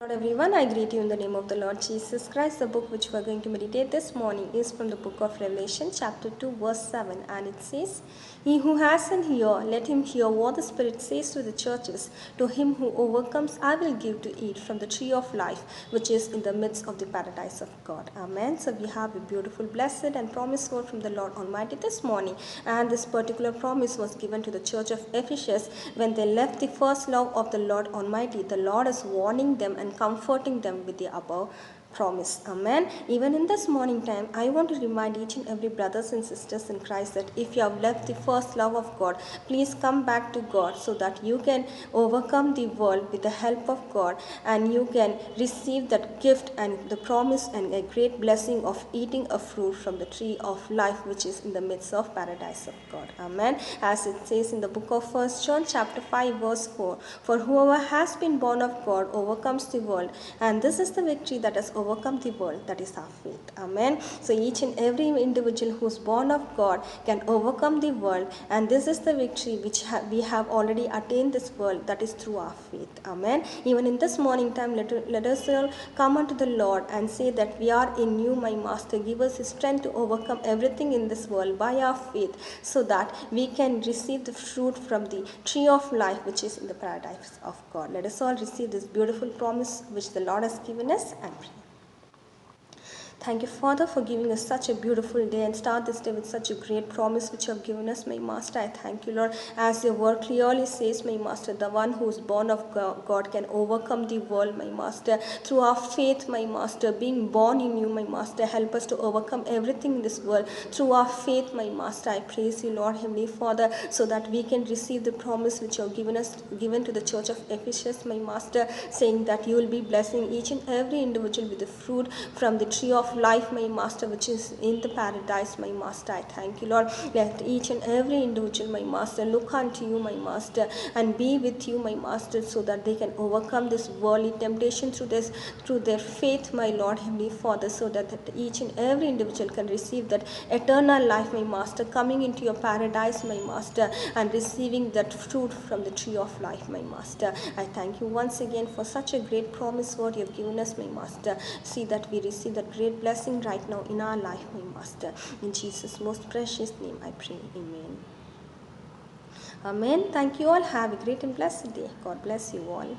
Hello everyone, I greet you in the name of the Lord Jesus Christ. The book which we are going to meditate this morning is from the book of Revelation, chapter 2, verse 7, and it says, "He who has an ear, let him hear what the Spirit says to the churches. To him who overcomes, I will give to eat from the tree of life, which is in the midst of the paradise of God." Amen. So we have a beautiful, blessed, and promised word from the Lord Almighty this morning, and this particular promise was given to the church of Ephesus when they left the first love of the Lord Almighty. The Lord is warning them and comforting them with the above promise. Amen. Even in this morning time, I want to remind each and every brothers and sisters in Christ that if you have left the first love of God, please come back to God so that you can overcome the world with the help of God, and you can receive that gift and the promise and a great blessing of eating a fruit from the tree of life which is in the midst of paradise of God. Amen. As it says in the book of 1 John chapter 5 verse 4, "For whoever has been born of God overcomes the world, and this is the victory that has overcome the world, that is our faith." Amen. So each and every individual who is born of God can overcome the world, and this is the victory which we have already attained this world, that is through our faith. Amen. Even in this morning time, let us all come unto the Lord and say that we are in you, my Master. Give us strength to overcome everything in this world by our faith, so that we can receive the fruit from the tree of life which is in the paradise of God. Let us all receive this beautiful promise which the Lord has given us and pray. Thank you, Father, for giving us such a beautiful day and start this day with such a great promise which you have given us, my Master. I thank you, Lord. As your word clearly says, my Master, the one who is born of God can overcome the world, my Master. Through our faith, my Master, being born in you, my Master, help us to overcome everything in this world. Through our faith, my Master, I praise you, Lord, Heavenly Father, so that we can receive the promise which you have given to the church of Ephesus, my Master, saying that you will be blessing each and every individual with the fruit from the tree of life, my Master, which is in the paradise, my Master. I thank you, Lord. Let each and every individual, my Master, look unto you, my Master, and be with you, my Master, so that they can overcome this worldly temptation through their faith, my Lord, Heavenly Father, so that each and every individual can receive that eternal life, my Master, coming into your paradise, my Master, and receiving that fruit from the tree of life, my Master. I thank you once again for such a great promise word you have given us, my Master. See that we receive that great blessing right now in our life, my Master. In Jesus' most precious name I pray. Amen. Amen. Thank you all. Have a great and blessed day. God bless you all.